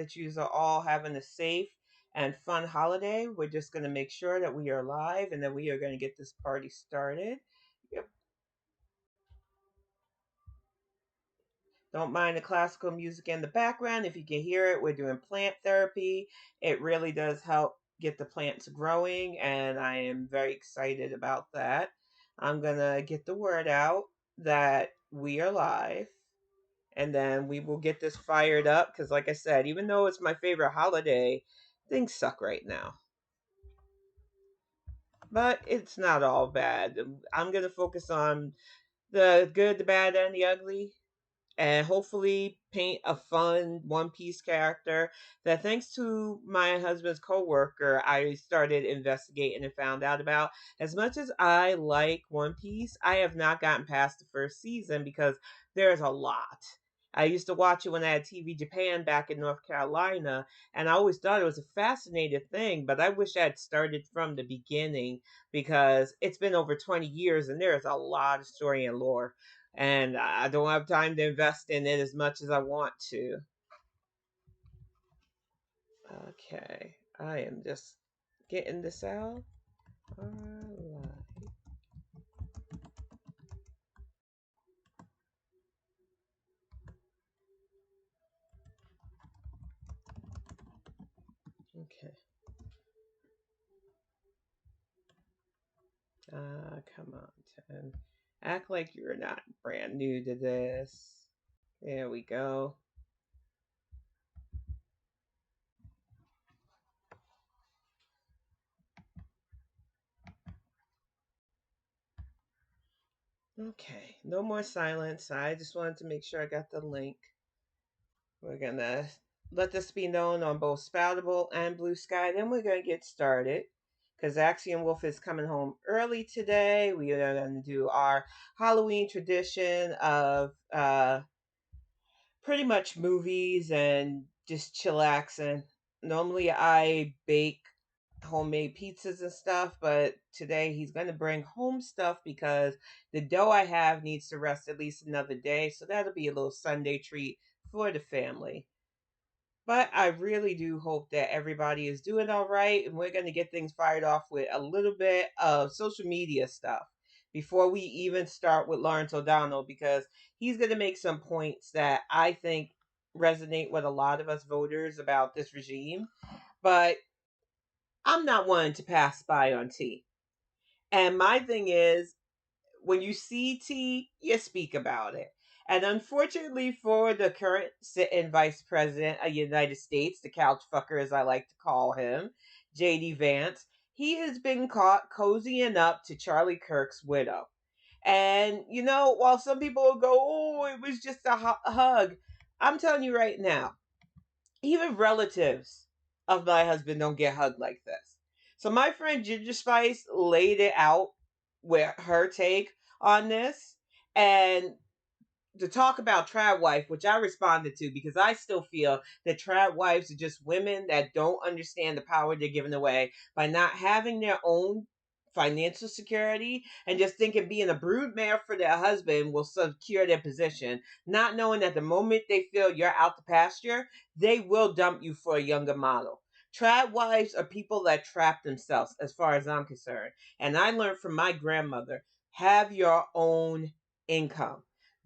that you are all having a safe and fun holiday. We're just going to make sure that we are live and that we are going to get this party started. Yep. Don't mind the classical music in the background. If you can hear it, we're doing plant therapy. It really does help get the plants growing, and I am very excited about that. I'm going to get the word out that we are live, and then we will get this fired up because, like I said, even though it's my favorite holiday, things suck right now. But it's not all bad. I'm going to focus on the good, the bad, and the ugly, and hopefully paint a fun One Piece character that, thanks to my husband's coworker, I started investigating and found out about. As much as I like One Piece, I have not gotten past the first season because there's a lot. I used to watch it when I had TV Japan back in North Carolina, and I always thought it was a fascinating thing, but I wish I had started from the beginning because it's been over 20 years and there's a lot of story and lore, and I don't have time to invest in it as much as I want to. Okay, I am just getting this out. Alright. Okay. Come on, 10. Act like you're not brand new to this. There we go. Okay, no more silence. I just wanted to make sure I got the link. We're gonna let this be known on both Spoutable and Blue Sky. Then we're gonna get started because Axiom Wolf is coming home early today. We are gonna do our Halloween tradition of pretty much movies and just chillaxing. Normally I bake homemade pizzas and stuff, but today he's going to bring home stuff because the dough I have needs to rest at least another day. So that'll be a little Sunday treat for the family. But I really do hope that everybody is doing all right, and we're going to get things fired off with a little bit of social media stuff before we even start with Lawrence O'Donnell, because he's going to make some points that I think resonate with a lot of us voters about this regime. But I'm not one to pass by on tea. And my thing is, when you see tea, you speak about it. And unfortunately for the current sitting vice president of the United States, the couch fucker as I like to call him, J.D. Vance, he has been caught cozying up to Charlie Kirk's widow. And, you know, while some people will go, oh, it was just a hug, I'm telling you right now, even relatives of my husband don't get hugged like this. So my friend Ginger Spice laid it out with her take on this, and to talk about trad wife, which I responded to because I still feel that trad wives are just women that don't understand the power they're giving away by not having their own financial security and just thinking being a broodmare for their husband will secure their position, not knowing that the moment they feel you're out the pasture, they will dump you for a younger model. Trad wives are people that trap themselves, as far as I'm concerned. And I learned from my grandmother, have your own income.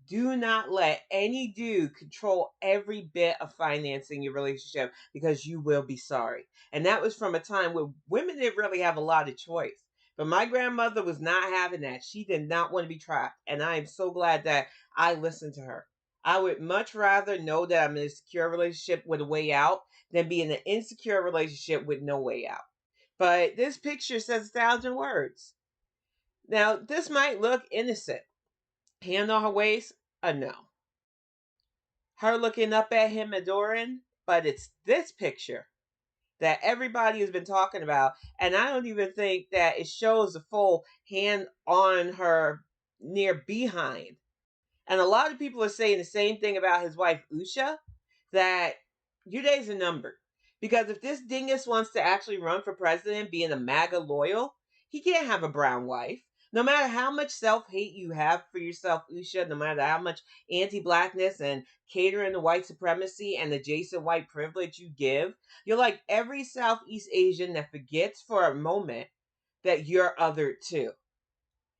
Do not let any dude control every bit of financing your relationship because you will be sorry. And that was from a time where women didn't really have a lot of choice. But my grandmother was not having that. She did not want to be trapped. And I am so glad that I listened to her. I would much rather know that I'm in a secure relationship with a way out than be in an insecure relationship with no way out. But this picture says 1,000 words. Now, this might look innocent. Hand on her waist, a no. Her looking up at him adoring, but it's this picture that everybody has been talking about, and I don't even think that it shows the full hand on her near behind. And a lot of people are saying the same thing about his wife Usha, that your days are numbered. Because if this dingus wants to actually run for president, being a MAGA loyal, he can't have a brown wife. No matter how much self-hate you have for yourself, Usha, no matter how much anti-blackness and catering to white supremacy and adjacent white privilege you give, you're like every Southeast Asian that forgets for a moment that you're othered too.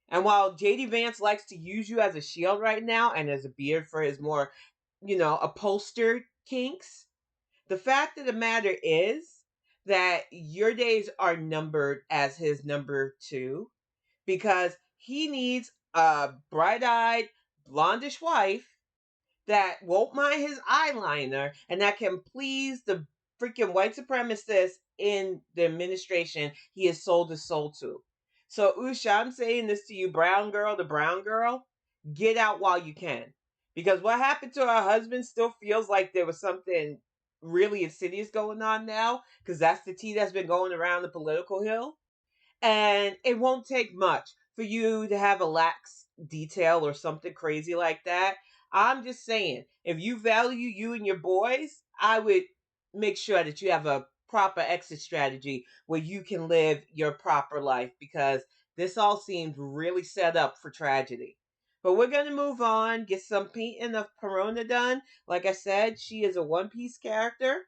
And while JD Vance likes to use you as a shield right now and as a beard for his more, upholstered kinks, the fact of the matter is that your days are numbered as his number two because he needs a bright eyed, blondish wife that won't mind his eyeliner and that can please the freaking white supremacists in the administration he has sold his soul to. So, Usha, I'm saying this to you, brown girl, the brown girl, get out while you can. Because what happened to her husband still feels like there was something really insidious going on now, because that's the tea that's been going around the political hill. And it won't take much for you to have a lax detail or something crazy like that. I'm just saying, if you value you and your boys, I would make sure that you have a proper exit strategy where you can live your proper life because this all seems really set up for tragedy. But we're going to move on, get some painting of Perona done. Like I said, she is a One Piece character,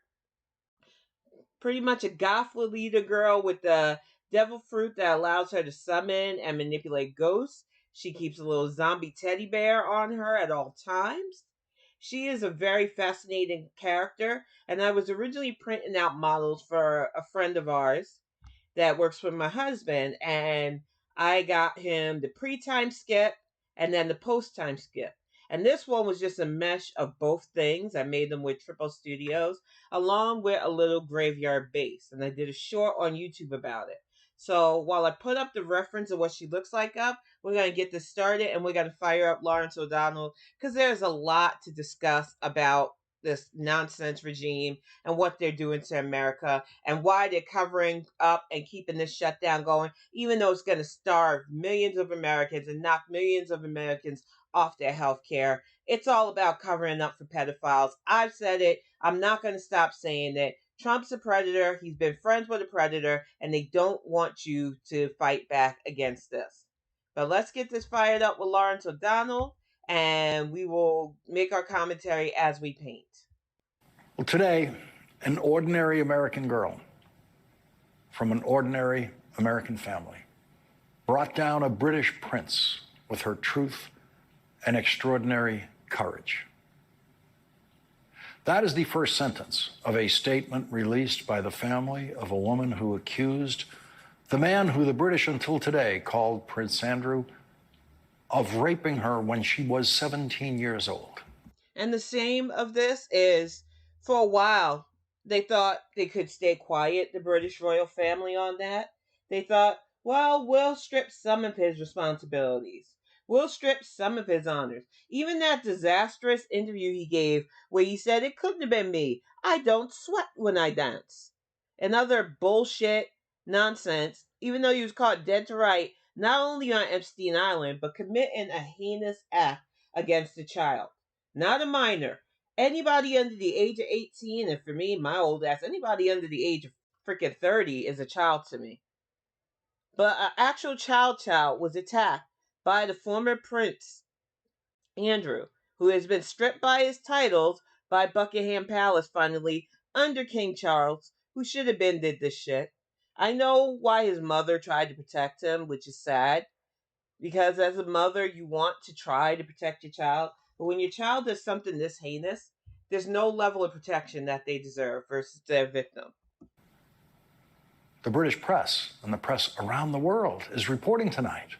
pretty much a goth leader girl with the devil fruit that allows her to summon and manipulate ghosts. She keeps a little zombie teddy bear on her at all times. She is a very fascinating character, and I was originally printing out models for a friend of ours that works with my husband, and I got him the pre-time skip and then the post-time skip. And this one was just a mesh of both things. I made them with Triple Studios, along with a little graveyard base. And I did a short on YouTube about it. So while I put up the reference of what she looks like up, we're going to get this started and we're going to fire up Lawrence O'Donnell because there's a lot to discuss about this nonsense regime and what they're doing to America and why they're covering up and keeping this shutdown going, even though it's going to starve millions of Americans and knock millions of Americans off their health care. It's all about covering up for pedophiles. I've said it. I'm not going to stop saying it. Trump's a predator. He's been friends with a predator, and they don't want you to fight back against this. But let's get this fired up with Lawrence O'Donnell, and we will make our commentary as we paint. Well, today, an ordinary American girl from an ordinary American family brought down a British prince with her truth and extraordinary courage. That is the first sentence of a statement released by the family of a woman who accused the man who the British until today called Prince Andrew of raping her when she was 17 years old. And the shame of this is, for a while, they thought they could stay quiet, the British royal family, on that. They thought, well, we'll strip some of his responsibilities. We'll strip some of his honors. Even that disastrous interview he gave where he said, it couldn't have been me. I don't sweat when I dance. And other bullshit nonsense, even though he was caught dead to right, not only on Epstein Island, but committing a heinous act against a child. Not a minor. Anybody under the age of 18, and for me, my old ass, anybody under the age of freaking 30 is a child to me. But an actual child was attacked by the former Prince Andrew, who has been stripped by his titles by Buckingham Palace finally under King Charles, who should have been did this shit. I know why his mother tried to protect him, which is sad, because as a mother, you want to try to protect your child, but when your child does something this heinous, there's no level of protection that they deserve versus their victim. The British press and the press around the world is reporting tonight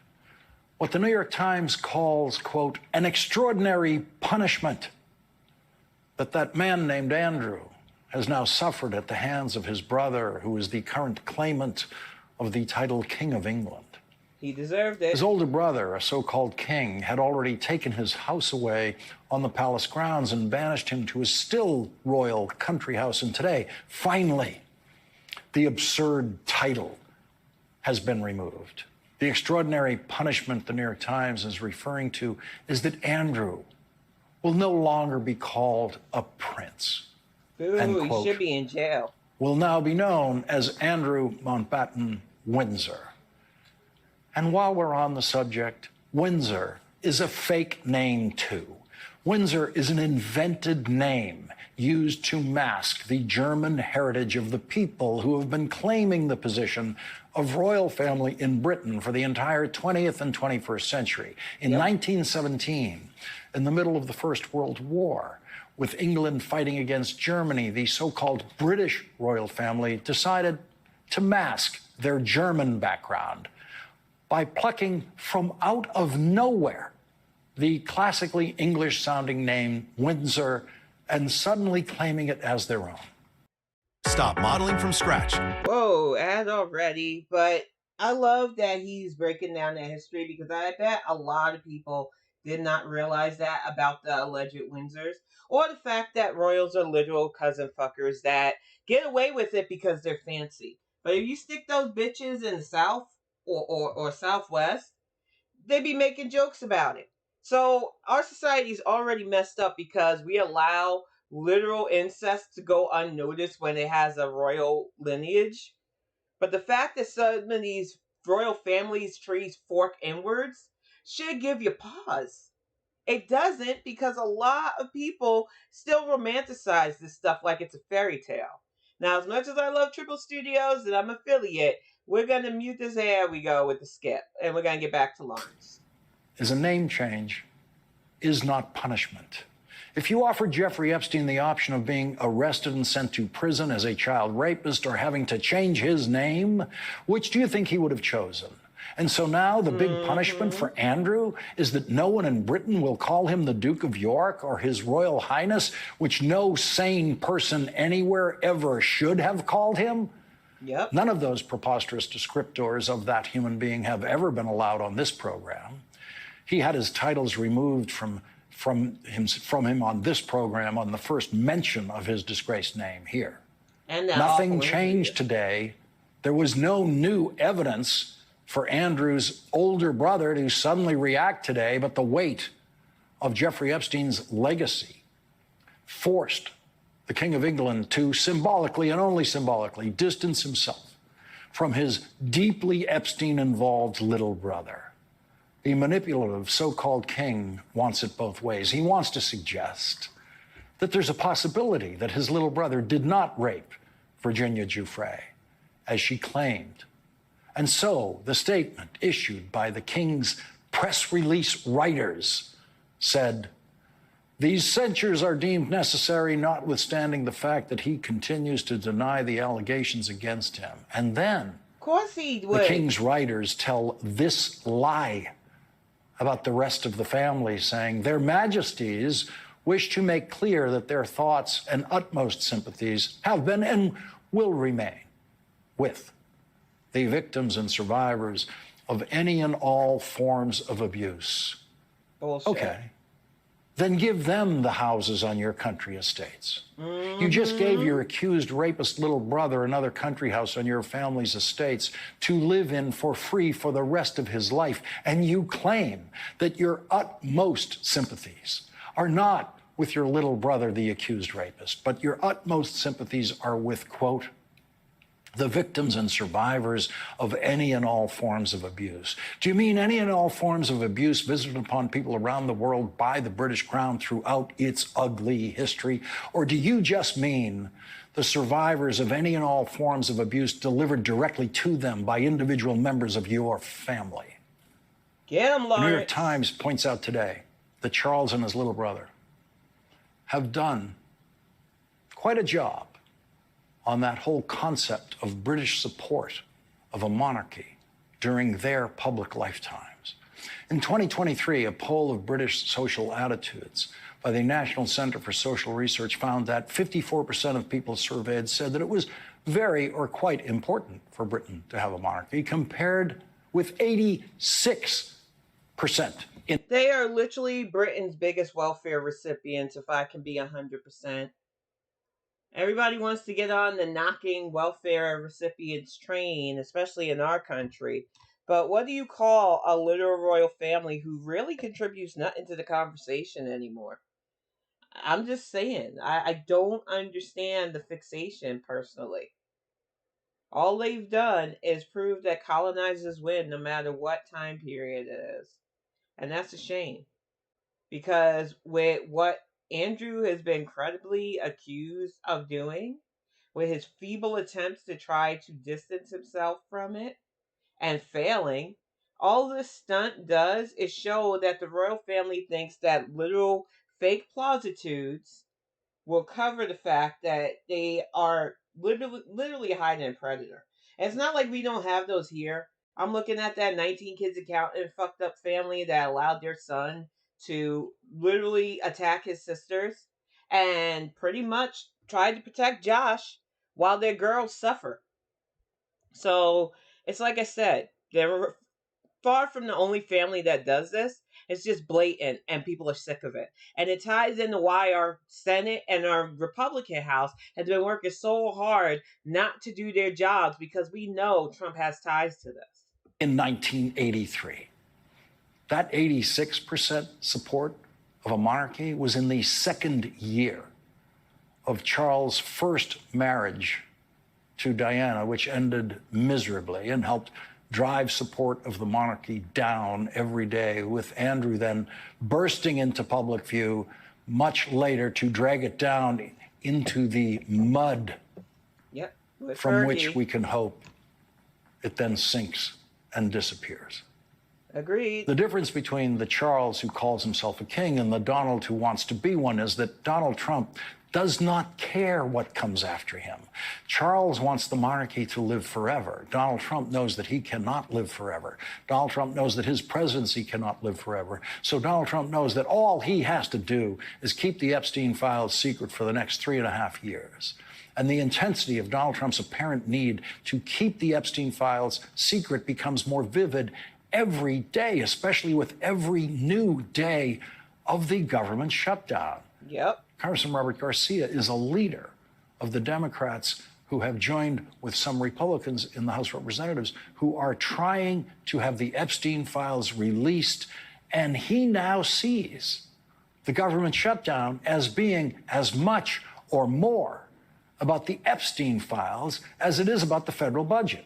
what the New York Times calls, quote, an extraordinary punishment that man named Andrew has now suffered at the hands of his brother, who is the current claimant of the title King of England. He deserved it. His older brother, a so-called king, had already taken his house away on the palace grounds and banished him to his still royal country house. And today, finally, the absurd title has been removed. The extraordinary punishment the New York Times is referring to is that Andrew will no longer be called a prince. Ooh, he should be in jail. Will now be known as Andrew Mountbatten Windsor. And while we're on the subject, Windsor is a fake name too. Windsor is an invented name used to mask the German heritage of the people who have been claiming the position of royal family in Britain for the entire 20th and 21st century. In 1917, in the middle of the First World War, with England fighting against Germany, the so-called British royal family decided to mask their German background by plucking from out of nowhere the classically English-sounding name Windsor and suddenly claiming it as their own. Stop modeling from scratch. Whoa, ad already. But I love that he's breaking down that history because I bet a lot of people did not realize that about the alleged Windsors, or the fact that royals are literal cousin fuckers that get away with it because they're fancy. But if you stick those bitches in the South or Southwest, they be making jokes about it. So our society's already messed up because we allow literal incest to go unnoticed when it has a royal lineage. But the fact that some of these royal families' trees fork inwards should give you pause. It doesn't because a lot of people still romanticize this stuff like it's a fairy tale. Now, as much as I love Triple Studios and I'm affiliate, we're going to mute this. Here we go with the skip, and we're going to get back to Lawrence. Is a name change is not punishment. If you offered Jeffrey Epstein the option of being arrested and sent to prison as a child rapist or having to change his name, which do you think he would have chosen? And so now the big punishment for Andrew is that no one in Britain will call him the Duke of York or His Royal Highness, which no sane person anywhere ever should have called him? Yep. None of those preposterous descriptors of that human being have ever been allowed on this program. He had his titles removed from him on this program on the first mention of his disgraced name here. And nothing changed today. There was no new evidence for Andrew's older brother to suddenly react today, but the weight of Jeffrey Epstein's legacy forced the King of England to symbolically and only symbolically distance himself from his deeply Epstein-involved little brother. The manipulative so-called king wants it both ways. He wants to suggest that there's a possibility that his little brother did not rape Virginia Giuffre, as she claimed. And so the statement issued by the king's press release writers said, "These censures are deemed necessary, notwithstanding the fact that he continues to deny the allegations against him." And then of course he would. The king's writers tell this lie about the rest of the family, saying, "Their Majesties wish to make clear that their thoughts and utmost sympathies have been and will remain with the victims and survivors of any and all forms of abuse." Bullshit. Okay. Then give them the houses on your country estates. You just gave your accused rapist little brother another country house on your family's estates to live in for free for the rest of his life, and you claim that your utmost sympathies are not with your little brother, the accused rapist, but your utmost sympathies are with, quote, the victims and survivors of any and all forms of abuse. Do you mean any and all forms of abuse visited upon people around the world by the British Crown throughout its ugly history? Or do you just mean the survivors of any and all forms of abuse delivered directly to them by individual members of your family? Get him, Lawrence. The New York Times points out today that Charles and his little brother have done quite a job on that whole concept of British support of a monarchy during their public lifetimes. In 2023, a poll of British social attitudes by the National Center for Social Research found that 54% of people surveyed said that it was very or quite important for Britain to have a monarchy, compared with 86%. They are literally Britain's biggest welfare recipients, if I can be 100%. Everybody wants to get on the knocking welfare recipients train, especially in our country. But what do you call a literal royal family who really contributes nothing to the conversation anymore? I'm just saying, I don't understand the fixation personally. All they've done is prove that colonizers win no matter what time period it is. And that's a shame. Because with what Andrew has been credibly accused of doing, with his feeble attempts to try to distance himself from it and failing, all this stunt does is show that the royal family thinks that literal fake platitudes will cover the fact that they are literally hiding a predator. And it's not like we don't have those here. I'm looking at that 19 kids accountant fucked up family that allowed their son to literally attack his sisters and pretty much tried to protect Josh while their girls suffer. So it's like I said, they're far from the only family that does this. It's just blatant, and people are sick of it. And it ties into why our Senate and our Republican House has been working so hard not to do their jobs, because we know Trump has ties to this. In 1983, that 86% support of a monarchy was in the second year of Charles' first marriage to Diana, which ended miserably and helped drive support of the monarchy down every day, with Andrew then bursting into public view much later to drag it down into the mud, Yep, from which we can hope it then sinks and disappears. Agreed. The difference between the Charles who calls himself a king and the Donald who wants to be one is that Donald Trump does not care what comes after him. Charles wants the monarchy to live forever. Donald Trump knows that he cannot live forever. Donald Trump knows that his presidency cannot live forever. So Donald Trump knows that all he has to do is keep the Epstein files secret for the next 3.5 years. And the intensity of Donald Trump's apparent need to keep the Epstein files secret becomes more vivid every day, especially with every new day of the government shutdown. Yep. Congressman Robert Garcia is a leader of the Democrats who have joined with some Republicans in the House of Representatives who are trying to have the Epstein files released. And he now sees the government shutdown as being as much or more about the Epstein files as it is about the federal budget.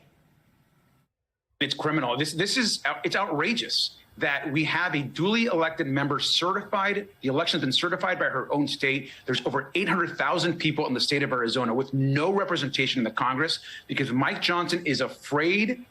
It's criminal. It's outrageous that we have a duly elected member certified. The election's been certified by her own state. There's over 800,000 people in the state of Arizona with no representation in the Congress because Mike Johnson is afraid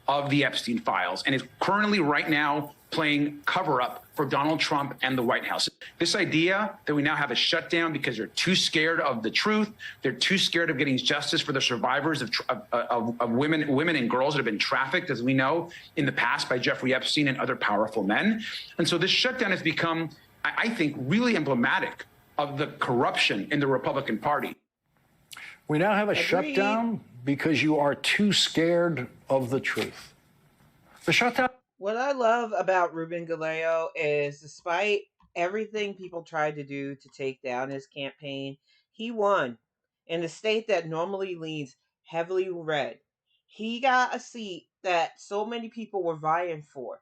of the Epstein files and is currently right now playing cover up for Donald Trump and the White House. This idea that we now have a shutdown because they're too scared of the truth, they're too scared of getting justice for the survivors of women and girls that have been trafficked, as we know, in the past by Jeffrey Epstein and other powerful men. And so this shutdown has become, I think, really emblematic of the corruption in the Republican Party. We now have a shutdown because you are too scared of the truth. The shutdown. What I love about Ruben Galeo is, despite everything people tried to do to take down his campaign, he won in a state that normally leans heavily red. He got a seat that so many people were vying for.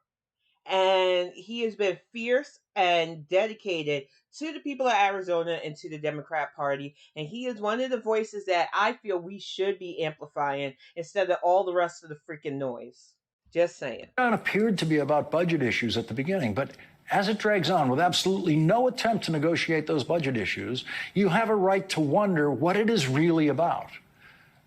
And he has been fierce and dedicated to the people of Arizona and to the Democrat Party. And he is one of the voices that I feel we should be amplifying instead of all the rest of the freaking noise. Just saying. It appeared to be about budget issues at the beginning, but as it drags on with absolutely no attempt to negotiate those budget issues, you have a right to wonder what it is really about.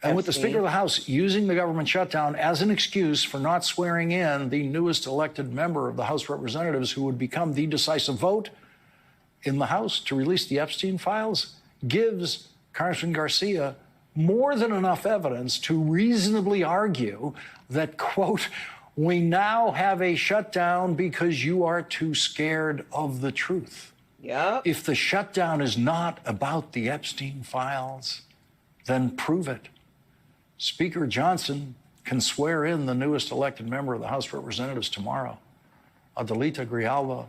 And with the Speaker of the House using the government shutdown as an excuse for not swearing in the newest elected member of the House of Representatives who would become the decisive vote in the House to release the Epstein files, gives Congressman Garcia more than enough evidence to reasonably argue that, quote, we now have a shutdown because you are too scared of the truth. Yep. If the shutdown is not about the Epstein files, then prove it. Speaker Johnson can swear in the newest elected member of the House of Representatives tomorrow, Adelita Grijalva,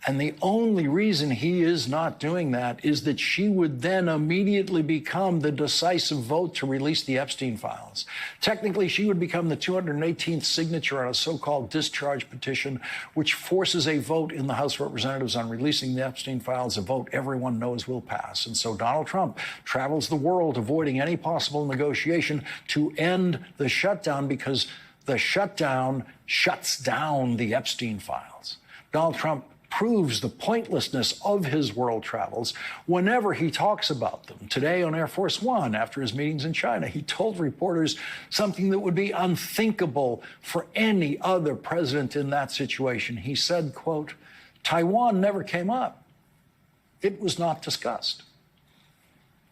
And the only reason he is not doing that is that she would then immediately become the decisive vote to release the Epstein files. Technically, she would become the 218th signature on a so-called discharge petition, which forces a vote in the House of Representatives on releasing the Epstein files, a vote everyone knows will pass. And so Donald Trump travels the world avoiding any possible negotiation to end the shutdown, because the shutdown shuts down the Epstein files. Donald Trump proves the pointlessness of his world travels whenever he talks about them. Today on Air Force One, after his meetings in China, he told reporters something that would be unthinkable for any other president in that situation. He said, quote, "Taiwan never came up. It was not discussed."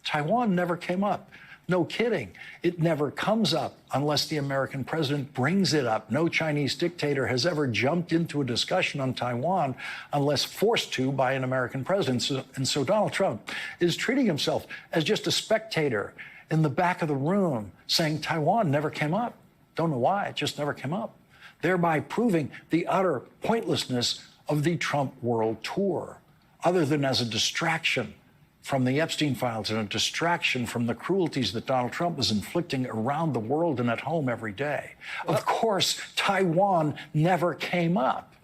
Taiwan never came up. No kidding. It never comes up unless the American president brings it up. No Chinese dictator has ever jumped into a discussion on Taiwan unless forced to by an American president. And so Donald Trump is treating himself as just a spectator in the back of the room, saying Taiwan never came up. Don't know why, it just never came up. Thereby proving the utter pointlessness of the Trump world tour, other than as a distraction from the Epstein files and a distraction from the cruelties that Donald Trump is inflicting around the world and at home every day. Of course, Taiwan never came up.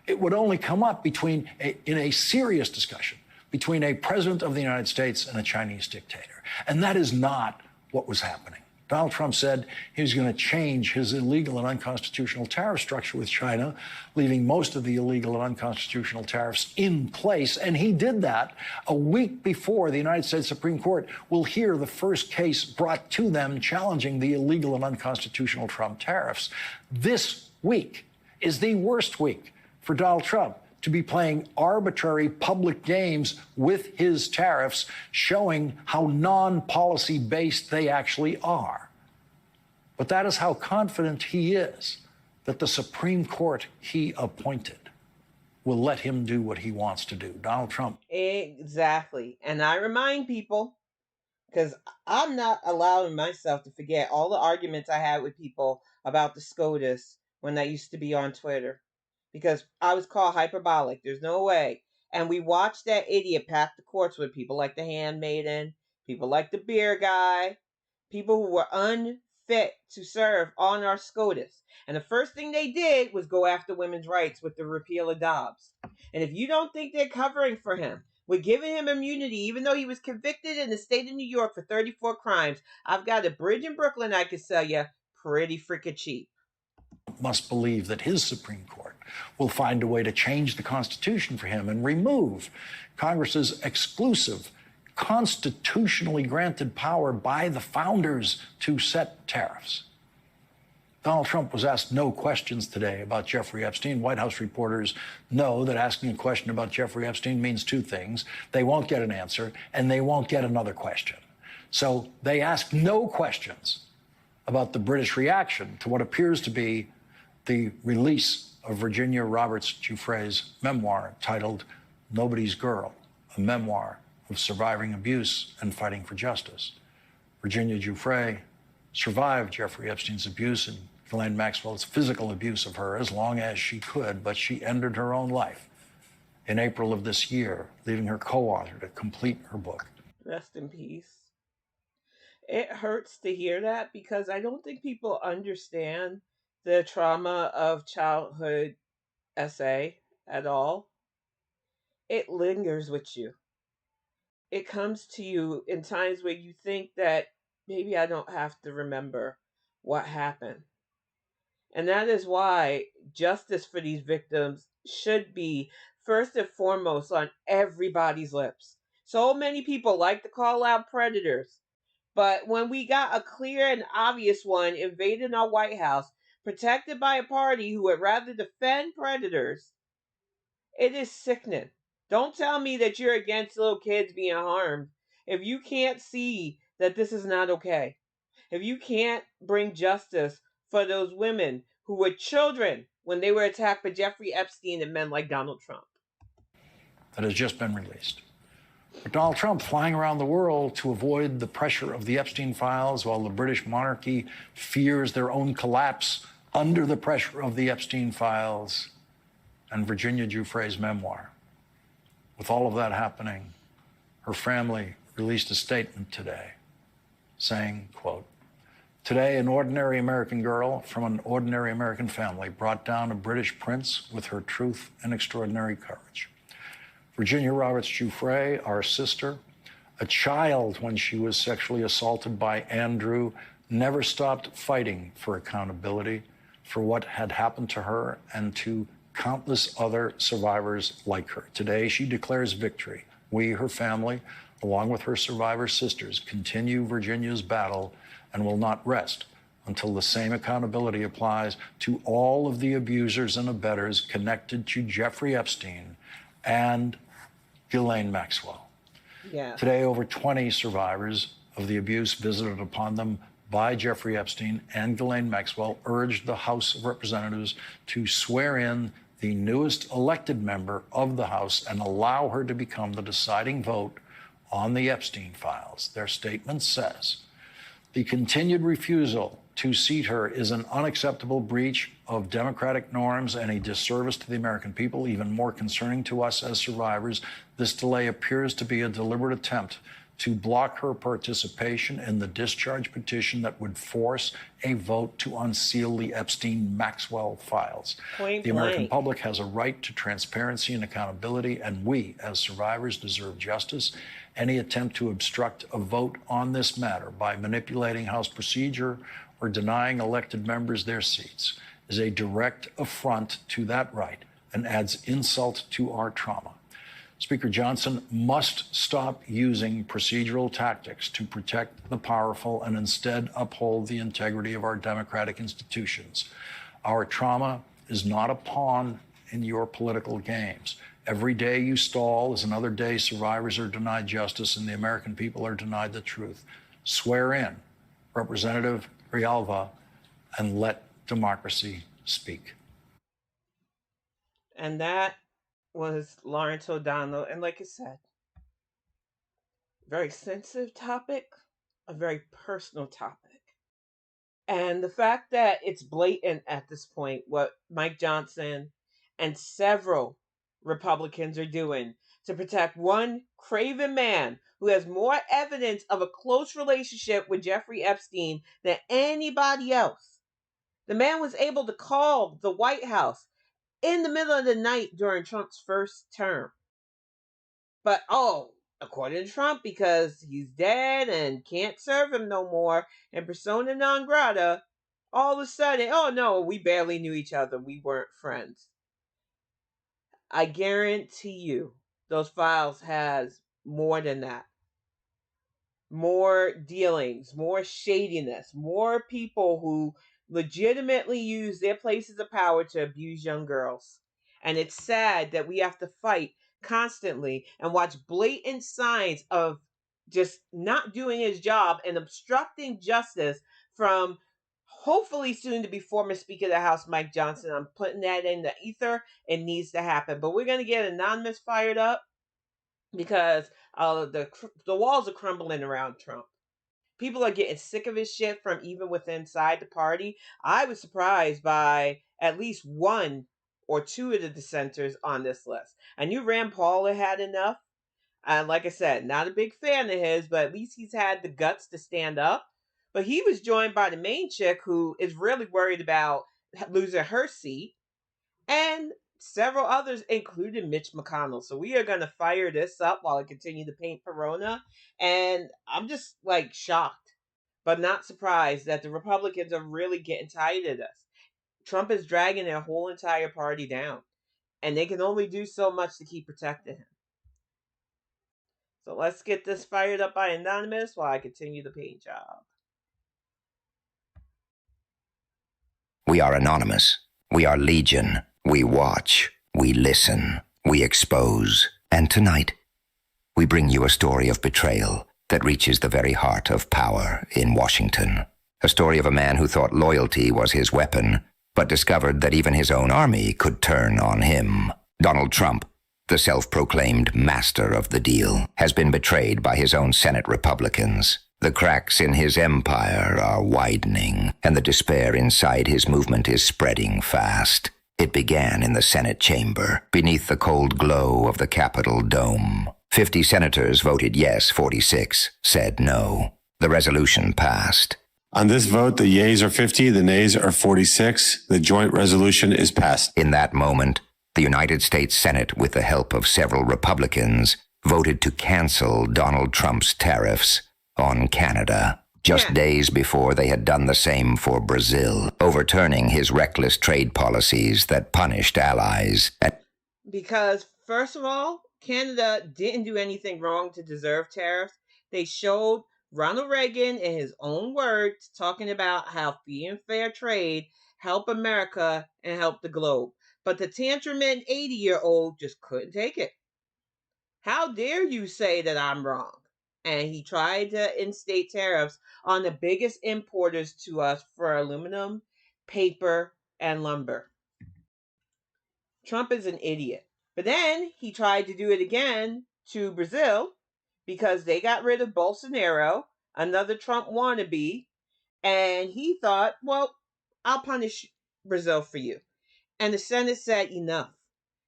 It would only come up in a serious discussion between a president of the United States and a Chinese dictator. And that is not what was happening. Donald Trump said he was going to change his illegal and unconstitutional tariff structure with China, leaving most of the illegal and unconstitutional tariffs in place. And he did that a week before the United States Supreme Court will hear the first case brought to them challenging the illegal and unconstitutional Trump tariffs. This week is the worst week for Donald Trump to be playing arbitrary public games with his tariffs, showing how non-policy based they actually are. But that is how confident he is that the Supreme Court he appointed will let him do what he wants to do. Donald Trump. Exactly. And I remind people, because I'm not allowing myself to forget all the arguments I had with people about the SCOTUS when I used to be on Twitter, because I was called hyperbolic. There's no way. And we watched that idiot pack the courts with people like the handmaiden, people like the beer guy, people who were unfit to serve on our SCOTUS. And the first thing they did was go after women's rights with the repeal of Dobbs. And if you don't think they're covering for him, we're giving him immunity, even though he was convicted in the state of New York for 34 crimes, I've got a bridge in Brooklyn I can sell you pretty freaking cheap. Must believe that his Supreme Court will find a way to change the Constitution for him and remove Congress's exclusive, constitutionally granted power by the founders to set tariffs. Donald Trump was asked no questions today about Jeffrey Epstein. White House reporters know that asking a question about Jeffrey Epstein means two things. They won't get an answer, and they won't get another question. So they asked no questions about the British reaction to what appears to be the release of Virginia Roberts Giuffre's memoir titled Nobody's Girl, a memoir of surviving abuse and fighting for justice. Virginia Giuffre survived Jeffrey Epstein's abuse and Ghislaine Maxwell's physical abuse of her as long as she could, but she ended her own life in April of this year, leaving her co-author to complete her book. Rest in peace. It hurts to hear that because I don't think people understand the trauma of childhood SA at all. It lingers with you. It comes to you in times where you think that maybe I don't have to remember what happened. And that is why justice for these victims should be first and foremost on everybody's lips. So many people like to call out predators. But when we got a clear and obvious one invading our White House, protected by a party who would rather defend predators, it is sickening. Don't tell me that you're against little kids being harmed if you can't see that this is not okay. If you can't bring justice for those women who were children when they were attacked by Jeffrey Epstein and men like Donald Trump. That has just been released. But Donald Trump flying around the world to avoid the pressure of the Epstein files while the British monarchy fears their own collapse under the pressure of the Epstein files and Virginia Giuffre's memoir. With all of that happening, her family released a statement today saying, quote, "Today, an ordinary American girl from an ordinary American family brought down a British prince with her truth and extraordinary courage. Virginia Roberts Giuffre, our sister, a child when she was sexually assaulted by Andrew, never stopped fighting for accountability for what had happened to her and to countless other survivors like her. Today, she declares victory. We, her family, along with her survivor sisters, continue Virginia's battle and will not rest until the same accountability applies to all of the abusers and abettors connected to Jeffrey Epstein and Ghislaine Maxwell." Yeah. Today, over 20 survivors of the abuse visited upon them by Jeffrey Epstein and Ghislaine Maxwell urged the House of Representatives to swear in the newest elected member of the House and allow her to become the deciding vote on the Epstein files. Their statement says, "The continued refusal to seat her is an unacceptable breach of democratic norms and a disservice to the American people. Even more concerning to us as survivors, this delay appears to be a deliberate attempt to block her participation in the discharge petition that would force a vote to unseal the Epstein-Maxwell files. Point the American blank. public has a right to transparency and accountability, and we, as survivors, deserve justice. Any attempt to obstruct a vote on this matter by manipulating House procedure or denying elected members their seats is a direct affront to that right and adds insult to our trauma. Speaker Johnson must stop using procedural tactics to protect the powerful and instead uphold the integrity of our democratic institutions. Our trauma is not a pawn in your political games. Every day you stall is another day survivors are denied justice and the American people are denied the truth. Swear in, Representative Grijalva, and let democracy speak." And that was Lawrence O'Donnell. And like I said, very sensitive topic, a very personal topic. And the fact that it's blatant at this point, what Mike Johnson and several Republicans are doing to protect one craven man who has more evidence of a close relationship with Jeffrey Epstein than anybody else. The man was able to call the White House in the middle of the night during Trump's first term. But according to Trump, because he's dead and can't serve him no more and persona non grata, all of a sudden, oh no, we barely knew each other. We weren't friends. I guarantee you those files has more than that. More dealings, more shadiness, more people who legitimately use their places of power to abuse young girls. And it's sad that we have to fight constantly and watch blatant signs of just not doing his job and obstructing justice from hopefully soon to be former Speaker of the House Mike Johnson. I'm putting that in the ether. It needs to happen. But we're going to get Anonymous fired up because the walls are crumbling around Trump. People are getting sick of his shit from even within inside the party. I was surprised by at least one or two of the dissenters on this list. I knew Rand Paul had enough. And like I said, not a big fan of his, but at least he's had the guts to stand up. But he was joined by the main chick who is really worried about losing her seat. And several others, including Mitch McConnell. So we are going to fire this up while I continue to paint Perona. And I'm just like shocked, but not surprised that the Republicans are really getting tired of this. Trump is dragging their whole entire party down. And they can only do so much to keep protecting him. So let's get this fired up by Anonymous while I continue the paint job. We are anonymous. We are legion. We watch. We listen. We expose. And tonight, we bring you a story of betrayal that reaches the very heart of power in Washington. A story of a man who thought loyalty was his weapon, but discovered that even his own army could turn on him. Donald Trump, the self-proclaimed master of the deal, has been betrayed by his own Senate Republicans. The cracks in his empire are widening, and the despair inside his movement is spreading fast. It began in the Senate chamber, beneath the cold glow of the Capitol dome. 50 senators voted yes, 46 said no. The resolution passed. On this vote, the yeas are 50, the nays are 46. The joint resolution is passed. In that moment, the United States Senate, with the help of several Republicans, voted to cancel Donald Trump's tariffs on Canada, just days before they had done the same for Brazil, overturning his reckless trade policies that punished allies. Because, first of all, Canada didn't do anything wrong to deserve tariffs. They showed Ronald Reagan, in his own words, talking about how free and fair trade help America and help the globe. But the tantrum-in 80-year-old just couldn't take it. How dare you say that I'm wrong? And he tried to instate tariffs on the biggest importers to us for aluminum, paper, and lumber. Trump is an idiot. But then he tried to do it again to Brazil because they got rid of Bolsonaro, another Trump wannabe, and he thought, well, I'll punish Brazil for you. And the Senate said, enough.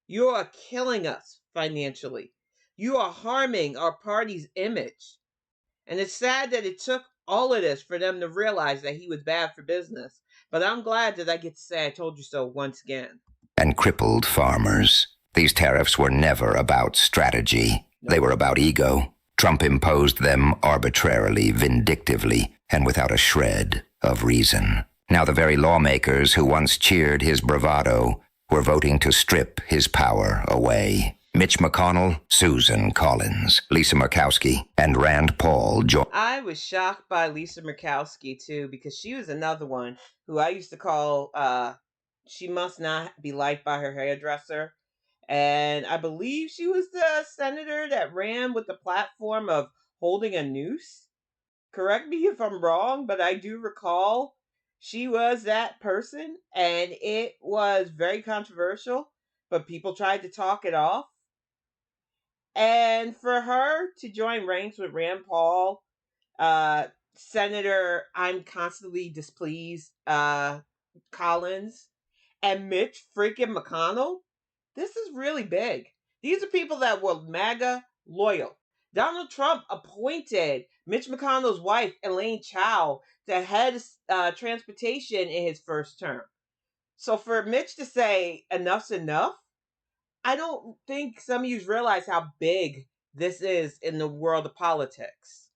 You are killing us financially. You are harming our party's image. And it's sad that it took all of this for them to realize that he was bad for business. But I'm glad that I get to say I told you so once again. And crippled farmers. These tariffs were never about strategy. They were about ego. Trump imposed them arbitrarily, vindictively, and without a shred of reason. Now the very lawmakers who once cheered his bravado were voting to strip his power away. Mitch McConnell, Susan Collins, Lisa Murkowski, and Rand Paul joined. I was shocked by Lisa Murkowski, too, because she was another one who I used to call, she must not be liked by her hairdresser. And I believe she was the senator that ran with the platform of holding a noose. Correct me if I'm wrong, but I do recall she was that person, and it was very controversial, but people tried to talk it off. And for her to join ranks with Rand Paul, Senator I'm constantly displeased, Collins, and Mitch freaking McConnell, this is really big. These are people that were MAGA loyal. Donald Trump appointed Mitch McConnell's wife, Elaine Chao, to head transportation in his first term. So for Mitch to say enough's enough, I don't think some of you realize how big this is in the world of politics.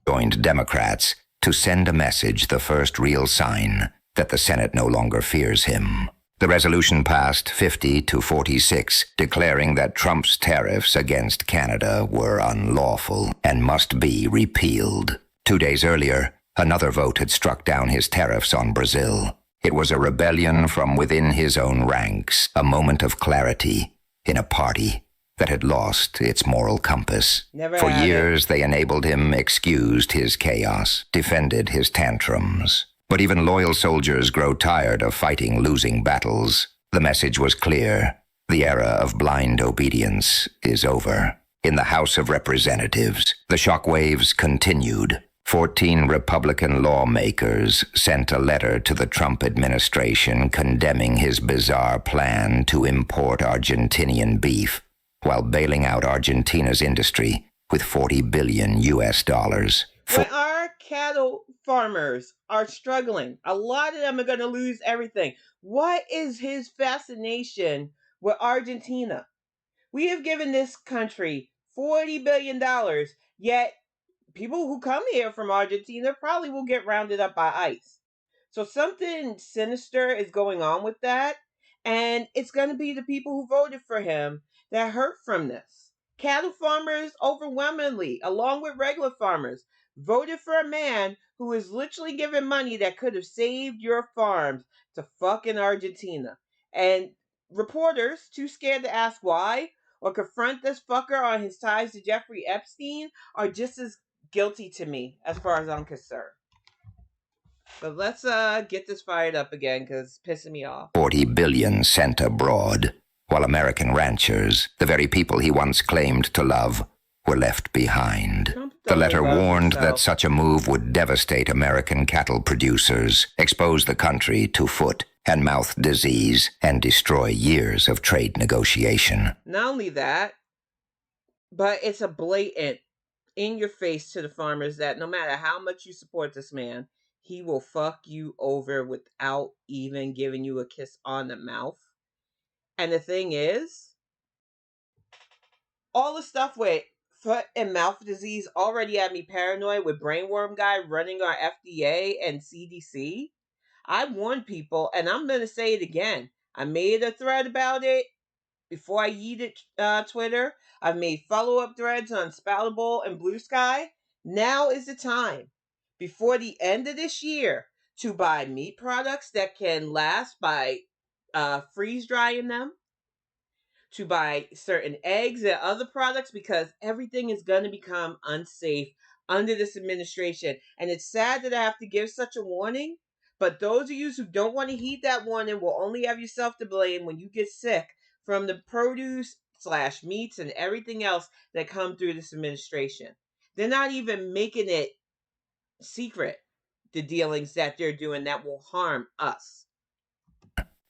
Joined Democrats to send a message, the first real sign that the Senate no longer fears him. The resolution passed 50 to 46, declaring that Trump's tariffs against Canada were unlawful and must be repealed. 2 days earlier, another vote had struck down his tariffs on Brazil. It was a rebellion from within his own ranks, a moment of clarity in a party that had lost its moral compass. For years, they enabled him, excused his chaos, defended his tantrums. But even loyal soldiers grow tired of fighting losing battles. The message was clear. The era of blind obedience is over. In the House of Representatives, the shockwaves continued. 14 Republican lawmakers sent a letter to the Trump administration condemning his bizarre plan to import Argentinian beef while bailing out Argentina's industry with $40 billion. When our cattle farmers are struggling, a lot of them are going to lose everything. What is his fascination with Argentina? We have given this country $40 billion, yet people who come here from Argentina probably will get rounded up by ICE. So something sinister is going on with that, and it's going to be the people who voted for him that hurt from this. Cattle farmers overwhelmingly, along with regular farmers, voted for a man who is literally giving money that could have saved your farms to fucking Argentina. And reporters, too scared to ask why or confront this fucker on his ties to Jeffrey Epstein, are just as guilty to me as far as I'm concerned. But let's get this fired up again because it's pissing me off. 40 billion sent abroad, while American ranchers, the very people he once claimed to love, were left behind. The letter warned that such a move would devastate American cattle producers, expose the country to foot and mouth disease and destroy years of trade negotiation. Not only that, but it's a blatant in your face to the farmers that no matter how much you support this man, he will fuck you over without even giving you a kiss on the mouth. And the thing is, all the stuff with foot and mouth disease already had me paranoid with Brainworm Guy running our FDA and CDC. I warned people, and I'm going to say it again. I made a thread about it before I yeeted Twitter. I've made follow-up threads on Spoutable and Blue Sky. Now is the time, before the end of this year, to buy meat products that can last by freeze drying them, to buy certain eggs and other products, because everything is going to become unsafe under this administration. And it's sad that I have to give such a warning, but those of you who don't want to heed that warning will only have yourself to blame when you get sick from the produce / meats and everything else that come through this administration. They're not even making it secret, the dealings that they're doing that will harm us.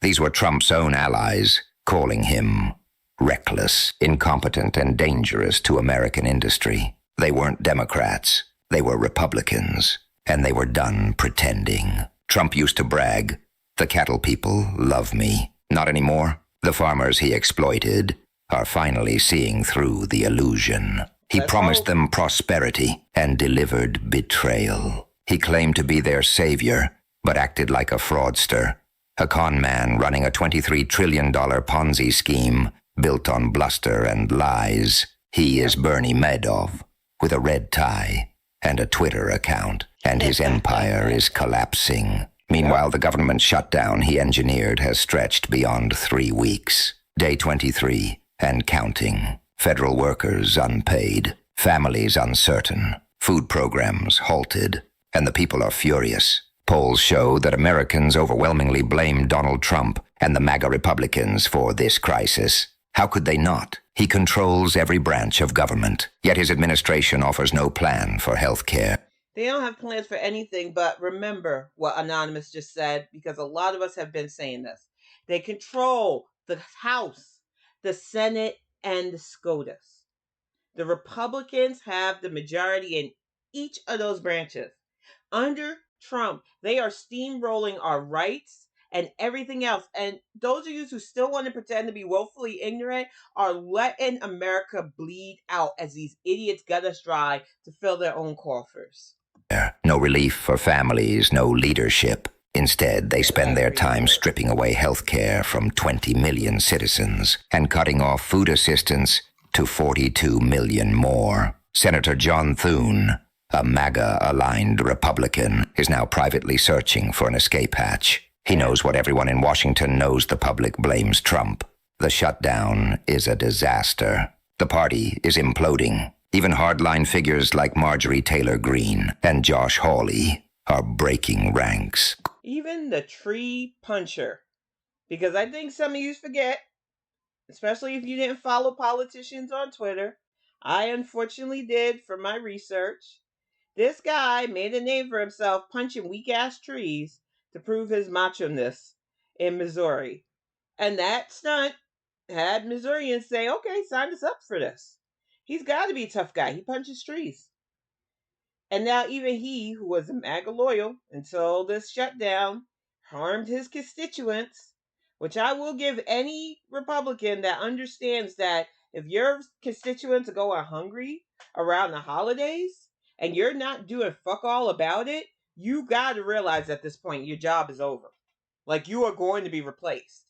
These were Trump's own allies, calling him reckless, incompetent, and dangerous to American industry. They weren't Democrats. They were Republicans. And they were done pretending. Trump used to brag, "The cattle people love me." Not anymore. The farmers he exploited are finally seeing through the illusion. He promised them prosperity and delivered betrayal. He claimed to be their savior, but acted like a fraudster, a con man running a $23 trillion Ponzi scheme built on bluster and lies. He is Bernie Madoff, with a red tie and a Twitter account, and his empire is collapsing. Meanwhile, the government shutdown he engineered has stretched beyond 3 weeks. Day 23, and counting. Federal workers unpaid, families uncertain, food programs halted, and the people are furious. Polls show that Americans overwhelmingly blame Donald Trump and the MAGA Republicans for this crisis. How could they not? He controls every branch of government, yet his administration offers no plan for health care. They don't have plans for anything, but remember what Anonymous just said, because a lot of us have been saying this. They control the House, the Senate, and the SCOTUS. The Republicans have the majority in each of those branches. Under Trump, they are steamrolling our rights and everything else. And those of you who still want to pretend to be woefully ignorant are letting America bleed out as these idiots gut us dry to fill their own coffers. No relief for families, no leadership. Instead, they spend their time stripping away health care from 20 million citizens and cutting off food assistance to 42 million more. Senator John Thune, a MAGA-aligned Republican, is now privately searching for an escape hatch. He knows what everyone in Washington knows: the public blames Trump. The shutdown is a disaster. The party is imploding. Even hardline figures like Marjorie Taylor Greene and Josh Hawley are breaking ranks. Even the tree puncher. Because I think some of you forget, especially if you didn't follow politicians on Twitter. I unfortunately did for my research. This guy made a name for himself punching weak-ass trees to prove his macho-ness in Missouri. And that stunt had Missourians say, okay, sign us up for this. He's got to be a tough guy. He punches trees. And now even he, who was a MAGA loyal until this shutdown, harmed his constituents, which I will give any Republican that understands that if your constituents are going hungry around the holidays and you're not doing fuck all about it, you got to realize at this point your job is over. Like, you are going to be replaced.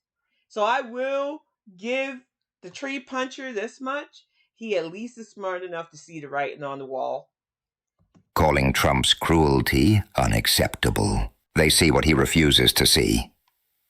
So I will give the tree puncher this much. He at least is smart enough to see the writing on the wall. Calling Trump's cruelty unacceptable. They see what he refuses to see.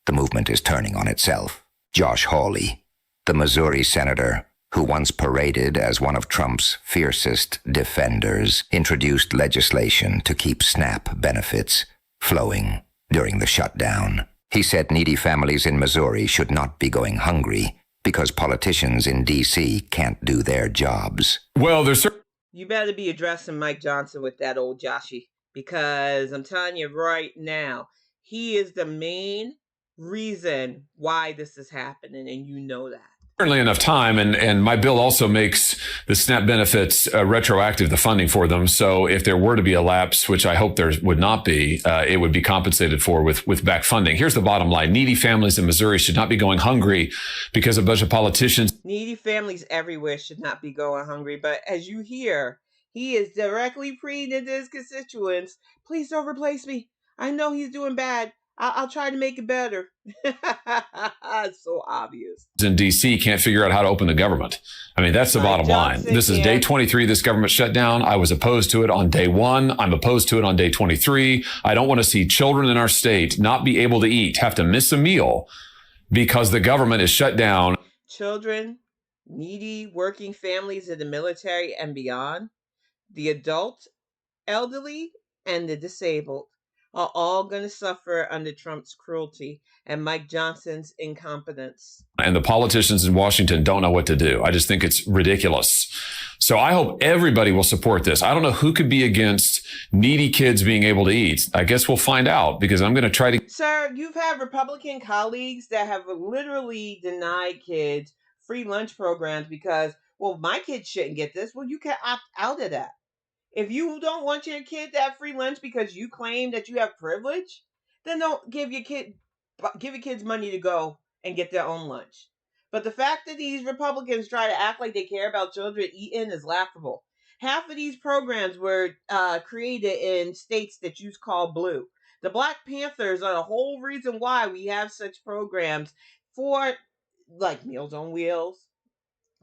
The movement is turning on itself. Josh Hawley, the Missouri senator who once paraded as one of Trump's fiercest defenders, introduced legislation to keep SNAP benefits flowing during the shutdown. He said needy families in Missouri should not be going hungry because politicians in D.C. can't do their jobs. Well, there's You better be addressing Mike Johnson with that old Joshy, because I'm telling you right now, he is the main reason why this is happening, and you know that. Certainly enough time, and my bill also makes the SNAP benefits retroactive, the funding for them. So if there were to be a lapse, which I hope there would not be, it would be compensated for with back funding. Here's the bottom line. Needy families in Missouri should not be going hungry because a bunch of politicians. Needy families everywhere should not be going hungry. But as you hear, he is directly pleading to his constituents, please don't replace me. I know he's doing bad. I'll try to make it better. It's so obvious. In D.C. can't figure out how to open the government. I mean, that's the bottom line. This is day 23, this government shutdown. I was opposed to it on day 1. I'm opposed to it on day 23. I don't want to see children in our state not be able to eat, have to miss a meal because the government is shut down. Children, needy working families in the military and beyond, the adult, elderly, and the disabled are all going to suffer under Trump's cruelty and Mike Johnson's incompetence. And the politicians in Washington don't know what to do. I just think it's ridiculous. So I hope everybody will support this. I don't know who could be against needy kids being able to eat. I guess we'll find out because I'm going to try to. Sir, you've had Republican colleagues that have literally denied kids free lunch programs because, well, my kids shouldn't get this. Well, you can opt out of that. If you don't want your kid to have free lunch because you claim that you have privilege, then don't give your kids money to go and get their own lunch. But the fact that these Republicans try to act like they care about children eating is laughable. Half of these programs were created in states that you call blue. The Black Panthers are the whole reason why we have such programs for like Meals on Wheels,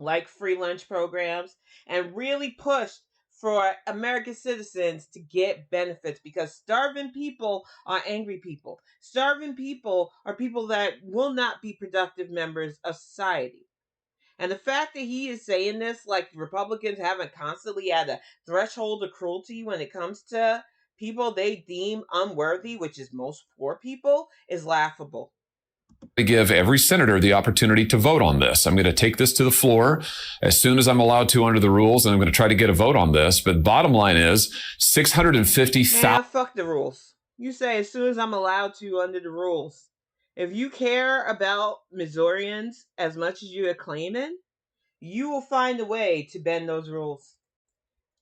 like free lunch programs, and really pushed for American citizens to get benefits because starving people are angry people. Starving people are people that will not be productive members of society. And the fact that he is saying this, like Republicans haven't constantly had a threshold of cruelty when it comes to people they deem unworthy, which is most poor people, is laughable. To give every senator the opportunity to vote on this. I'm going to take this to the floor as soon as I'm allowed to under the rules, and I'm going to try to get a vote on this. But bottom line is 650,000. Man, fuck the rules. You say as soon as I'm allowed to under the rules. If you care about Missourians as much as you are claiming, you will find a way to bend those rules.